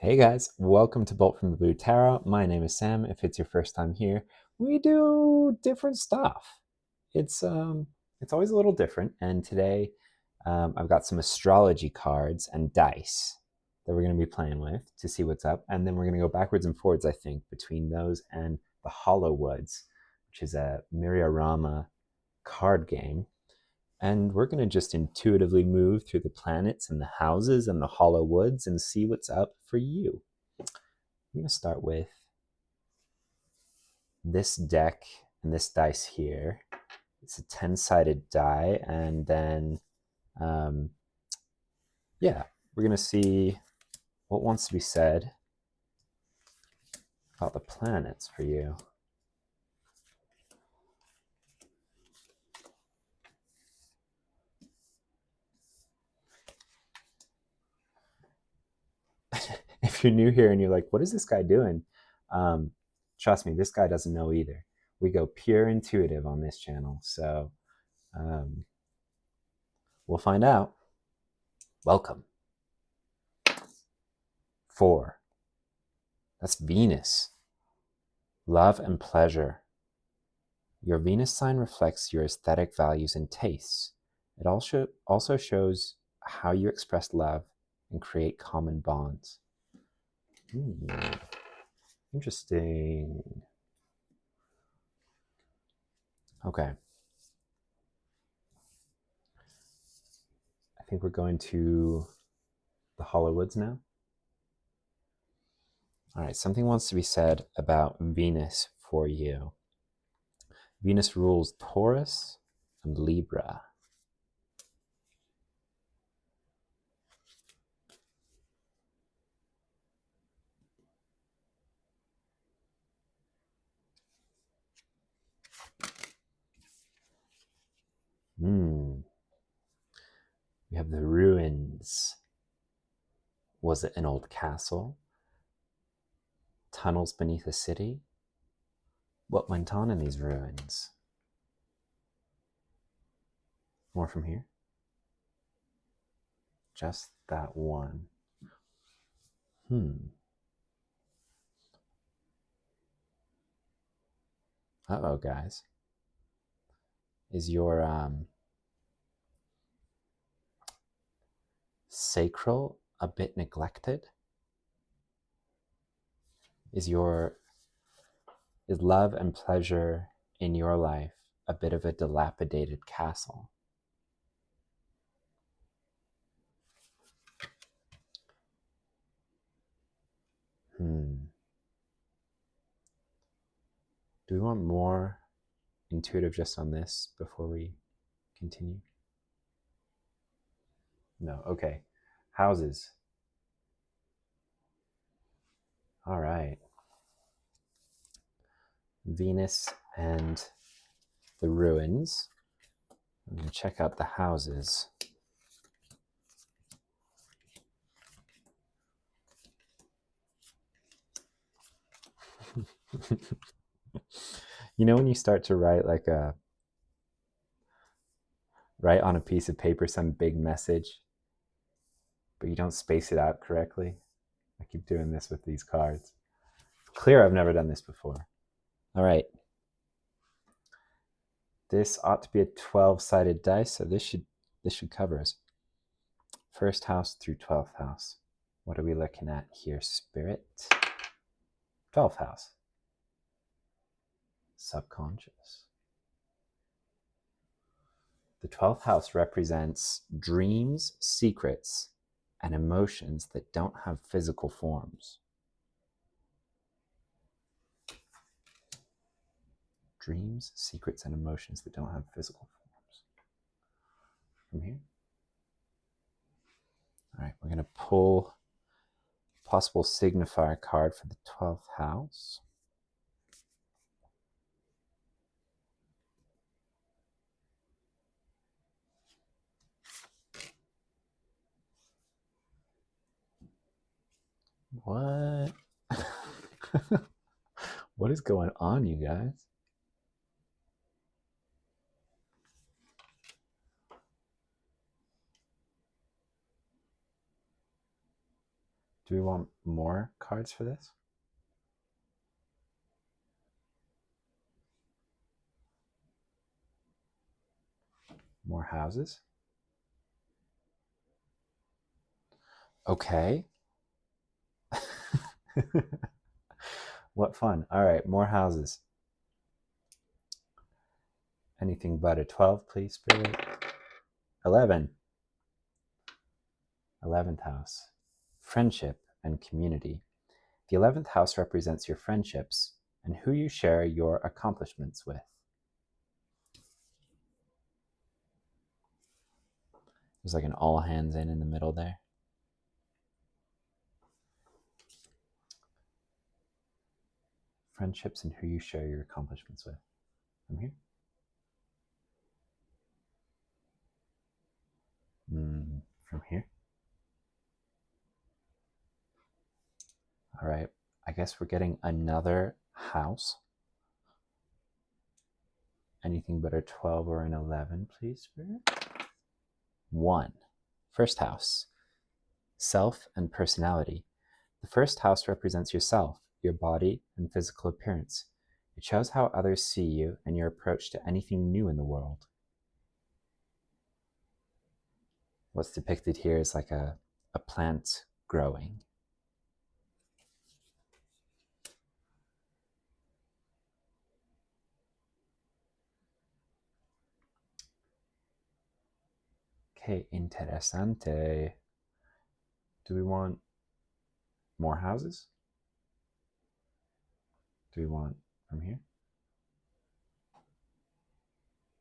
Hey guys, welcome to Bolt from the Blue Tarot. My name is Sam. If it's your first time here, we do different stuff. It's always a little different, and today I've got some astrology cards and dice that we're going to be playing with to see what's up, and then we're going to go backwards and forwards, I think, between those and the Hollow Woods, which is a Miriorama card game. And we're going to just intuitively move through the planets and the houses and the hollow woods and see what's up for you. I'm going to start with this deck and this dice here. It's a 10-sided die. And then, we're going to see what wants to be said about the planets for you. If you're new here and you're like, what is this guy doing? Trust me, this guy doesn't know either. We go pure intuitive on this channel. So we'll find out. Welcome. 4. That's Venus. Love and pleasure. Your Venus sign reflects your aesthetic values and tastes. It also shows how you express love and create common bonds. Interesting. Okay. I think we're going to the Hollow Woods now. All right, something wants to be said about Venus for you. Venus rules Taurus and Libra. We have the ruins. Was it an old castle? Tunnels beneath a city? What went on in these ruins? More from here? Just that one. Uh-oh, guys. Is your sacral a bit neglected? Is love and pleasure in your life a bit of a dilapidated castle? Do we want more intuitive just on this before we continue? No, okay. Houses. All right. Venus and the ruins. I'm going to check out the houses. You know when you start to write write on a piece of paper some big message, but you don't space it out correctly? I keep doing this with these cards. Clear, I've never done this before. All right. This ought to be a 12-sided dice, so this should cover us. First house through 12th house. What are we looking at here, Spirit? 12th house. Subconscious. The 12th house represents dreams, secrets, and emotions that don't have physical forms. Dreams, secrets, and emotions that don't have physical forms. From here. All right, we're going to pull a possible signifier card for the 12th house. What? What is going on, you guys? Do we want more cards for this? More houses? Okay. What fun. All right, more houses. Anything but a 12, please, Spirit. 11. 11th house. Friendship and community. The 11th house represents your friendships and who you share your accomplishments with. There's like an all hands in the middle there. Friendships and who you share your accomplishments with. From here. From here. All right. I guess we're getting another house. Anything but a 12 or an 11, please, Spirit. 1. First house. Self and personality. The first house represents yourself, your body, and physical appearance. It shows how others see you and your approach to anything new in the world. What's depicted here is like a plant growing. Okay, interesante. Do we want more houses? Do we want from here?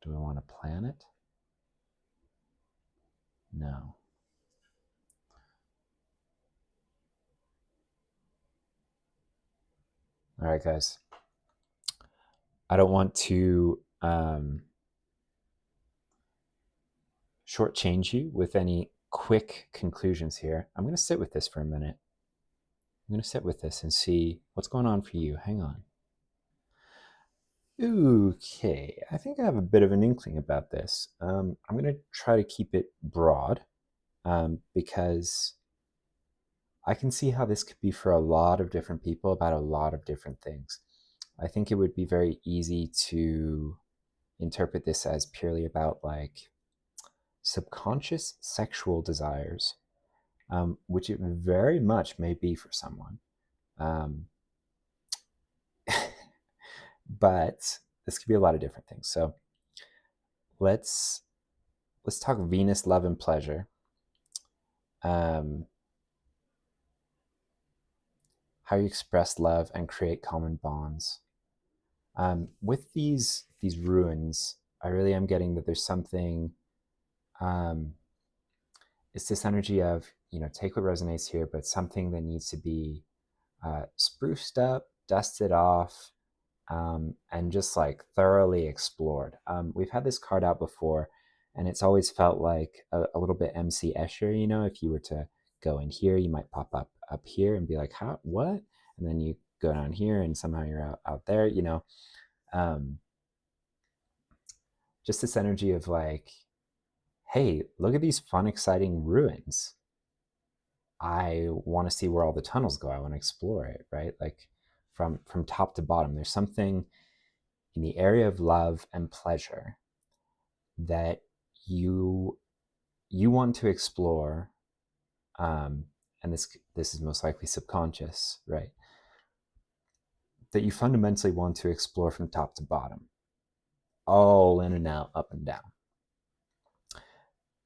Do we want a planet? No. All right, guys. I don't want to shortchange you with any quick conclusions here. I'm going to sit with this for a minute. I'm going to sit with this and see what's going on for you. Hang on. Okay, I think I have a bit of an inkling about this. I'm going to try to keep it broad because I can see how this could be for a lot of different people about a lot of different things. I think it would be very easy to interpret this as purely about like subconscious sexual desires, which it very much may be for someone. But this could be a lot of different things. So let's talk Venus, love, and pleasure. How you express love and create common bonds. With these ruins, I really am getting that there's something. It's this energy of, take what resonates here, but something that needs to be spruced up, dusted off, and just like thoroughly explored. We've had this card out before, and it's always felt like a little bit MC Escher. If you were to go in here, you might pop up here and be like, how, what? And then you go down here and somehow you're out there, just this energy of like, hey, look at these fun, exciting ruins. I want to see where all the tunnels go. I want to explore it, right? Like from top to bottom. There's something in the area of love and pleasure that you want to explore, and this is most likely subconscious, right? That you fundamentally want to explore from top to bottom, all in and out, up and down.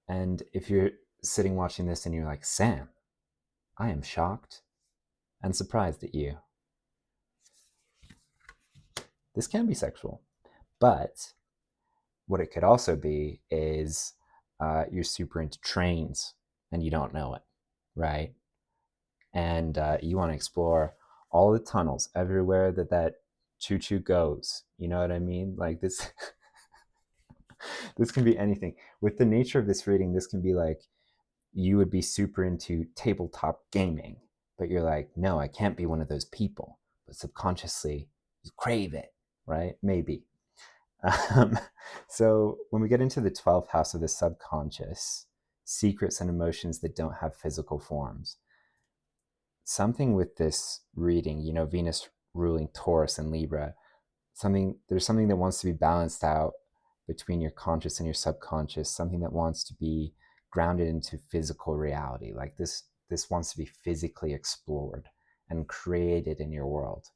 And if you're sitting watching this and you're like, Sam, I am shocked and surprised at you. This can be sexual, but what it could also be is you're super into trains and you don't know it, right? And you want to explore all the tunnels everywhere that choo-choo goes. You know what I mean? Like this, this can be anything. With the nature of this reading, this can be like, you would be super into tabletop gaming, but you're like, no, I can't be one of those people. But subconsciously, you crave it, right? Maybe. So when we get into the 12th house of the subconscious, secrets and emotions that don't have physical forms, something with this reading, you know, Venus ruling Taurus and Libra, there's something that wants to be balanced out between your conscious and your subconscious, something that wants to be grounded into physical reality. Like this wants to be physically explored and created in your world.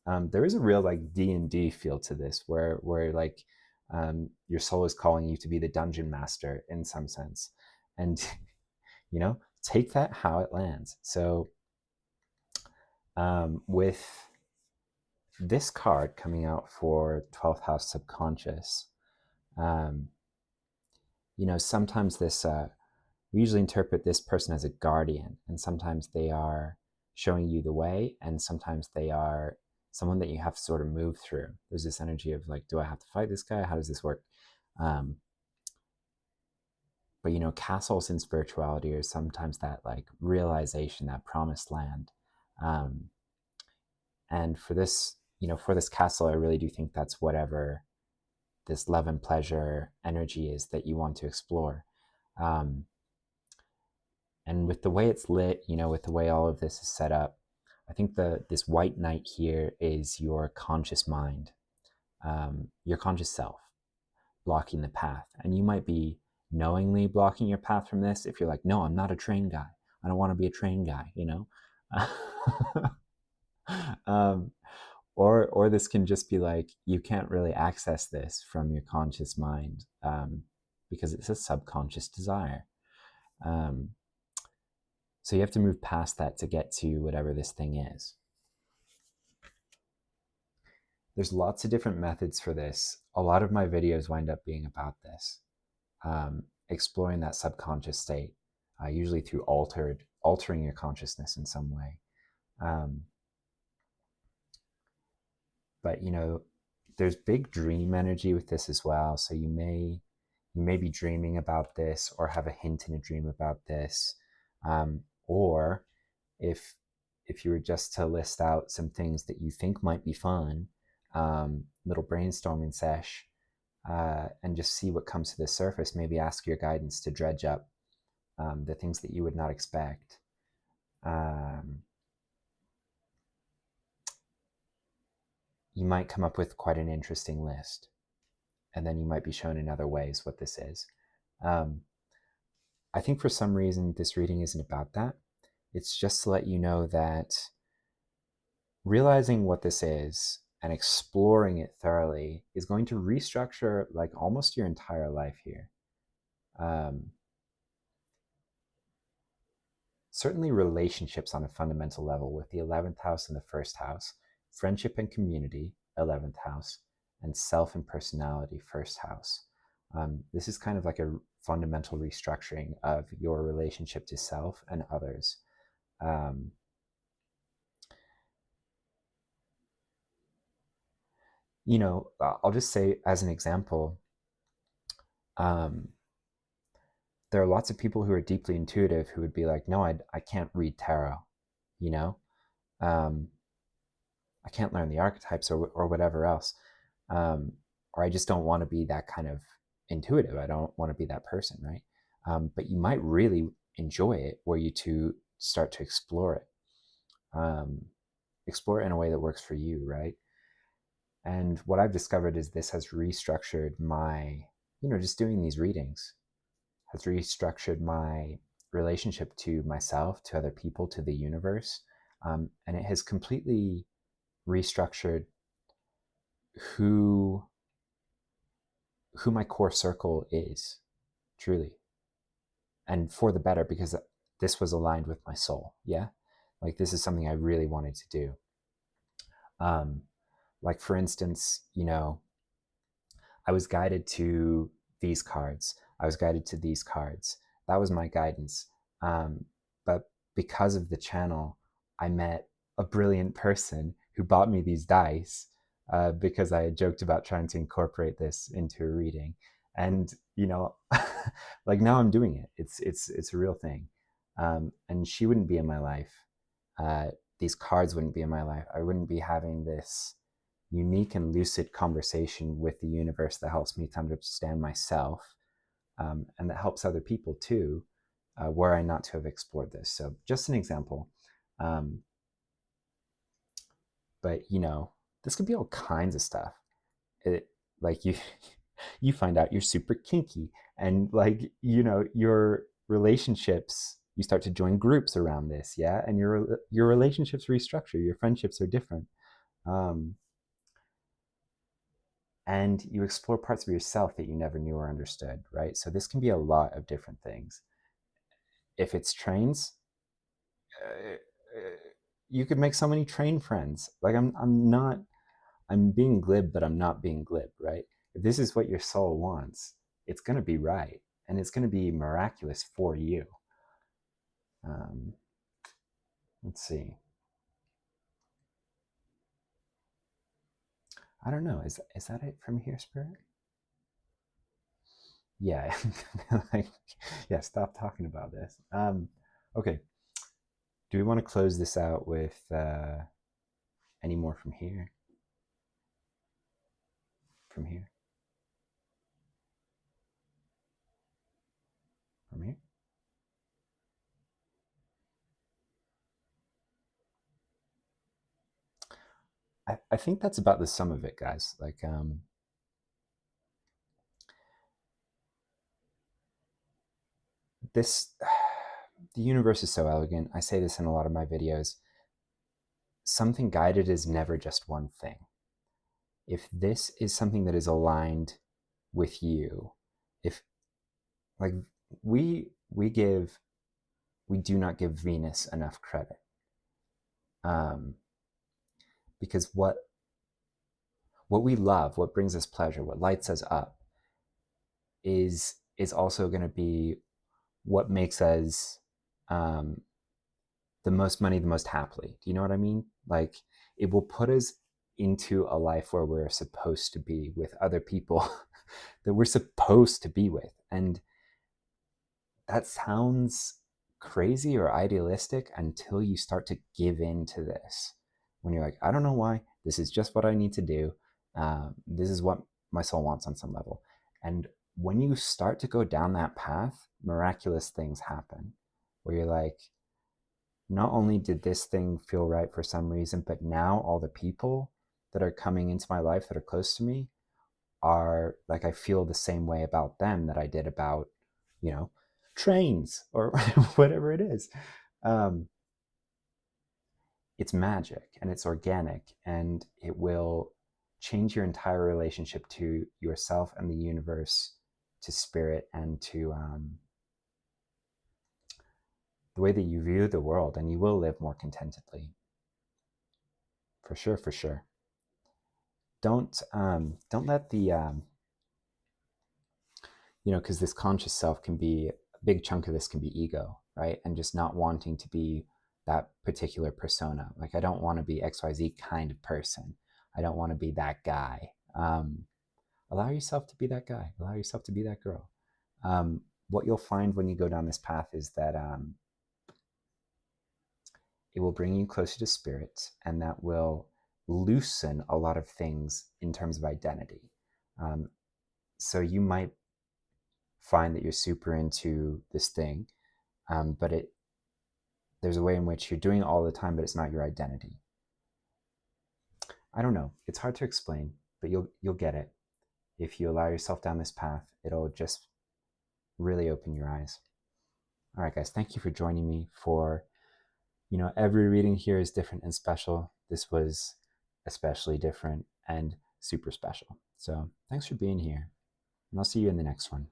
There is a real like D&D feel to this, where like your soul is calling you to be the dungeon master in some sense, and you know, take that how it lands. So with this card coming out for 12th house subconscious, you know, sometimes this we usually interpret this person as a guardian, and sometimes they are showing you the way, and sometimes they are someone that you have to sort of move through. There's this energy of like, do I have to fight this guy? How does this work? But you know, castles in spirituality are sometimes that like realization, that promised land. And for this, you know, for this castle, I really do think that's whatever this love and pleasure energy is that you want to explore. And with the way it's lit, you know, with the way all of this is set up, I think this white knight here is your conscious mind, your conscious self blocking the path. And you might be knowingly blocking your path from this if you're like, no, I'm not a train guy. I don't want to be a train guy, you know? Or this can just be like, you can't really access this from your conscious mind because it's a subconscious desire. So you have to move past that to get to whatever this thing is. There's lots of different methods for this. A lot of my videos wind up being about this, exploring that subconscious state, usually through altering your consciousness in some way. But you know, there's big dream energy with this as well. So you may be dreaming about this, or have a hint in a dream about this, or if you were just to list out some things that you think might be fun, little brainstorming sesh, and just see what comes to the surface. Maybe ask your guidance to dredge up the things that you would not expect. You might come up with quite an interesting list, and then you might be shown in other ways what this is. I think for some reason this reading isn't about that. It's just to let you know that realizing what this is and exploring it thoroughly is going to restructure like almost your entire life here. Certainly relationships on a fundamental level, with the 11th house and the first house, friendship and community, 11th house, and self and personality, first house. This is kind of like a fundamental restructuring of your relationship to self and others. You know, I'll just say as an example, there are lots of people who are deeply intuitive who would be like, no, I can't read tarot, you know? I can't learn the archetypes or whatever else. Or I just don't want to be that kind of intuitive. I don't want to be that person, right? But you might really enjoy it were you to start to explore it. Explore it in a way that works for you, right? And what I've discovered is this has restructured my, you know, just doing these readings has restructured my relationship to myself, to other people, to the universe. And it has completely restructured who my core circle is, truly. And for the better, because this was aligned with my soul. Yeah. Like this is something I really wanted to do. Like for instance, you know, I was guided to these cards. I was guided to these cards. That was my guidance. But because of the channel, I met a brilliant person who bought me these dice because I had joked about trying to incorporate this into a reading. And, you know, like now I'm doing it. It's a real thing. And she wouldn't be in my life. These cards wouldn't be in my life. I wouldn't be having this unique and lucid conversation with the universe that helps me to understand myself, and that helps other people too, were I not to have explored this. So just an example. Um, but this could be all kinds of stuff. Like you find out you're super kinky, and like your relationships, you start to join groups around this, yeah, and your relationships restructure, your friendships are different. Um, and you explore parts of yourself that you never knew or understood, right? So this can be a lot of different things. If it's trains, uh, you could make so many train friends. Like I'm being glib, but I'm not being glib, right? If this is what your soul wants, it's going to be right, and it's going to be miraculous for you. Um, let's see. I don't know. Is that it from here, Spirit? Yeah. Like, yeah. Stop talking about this. Okay. Do we want to close this out with any more from here? From here? From here? I think that's about the sum of it, guys. Like, this, the universe is so elegant. I say this in a lot of my videos. Something guided is never just one thing. If this is something that is aligned with you, if like we do not give Venus enough credit, because what we love, what brings us pleasure, what lights us up, is also going to be what makes us the most money, the most happily. Do you know what I mean? Like, it will put us into a life where we're supposed to be with other people that we're supposed to be with. And that sounds crazy or idealistic until you start to give in to this. When you're like, I don't know why, this is just what I need to do. This is what my soul wants on some level. And when you start to go down that path, miraculous things happen where you're like, not only did this thing feel right for some reason, but now all the people that are coming into my life that are close to me are like, I feel the same way about them that I did about, trains or whatever it is. Um, it's magic and it's organic, and it will change your entire relationship to yourself and the universe, to spirit, and to the way that you view the world, and you will live more contentedly. For sure, for sure. Don't let the because this conscious self can be, a big chunk of this can be ego, right? And just not wanting to be that particular persona. Like, I don't want to be XYZ kind of person. I don't want to be that guy. Allow yourself to be that guy. Allow yourself to be that girl. What you'll find when you go down this path is that it will bring you closer to spirit, and that will loosen a lot of things in terms of identity. So you might find that you're super into this thing, but there's a way in which you're doing it all the time, but it's not your identity. I don't know. It's hard to explain, but you'll get it. If you allow yourself down this path, it'll just really open your eyes. All right, guys, thank you for joining me for, every reading here is different and special. This was especially different and super special. So thanks for being here, and I'll see you in the next one.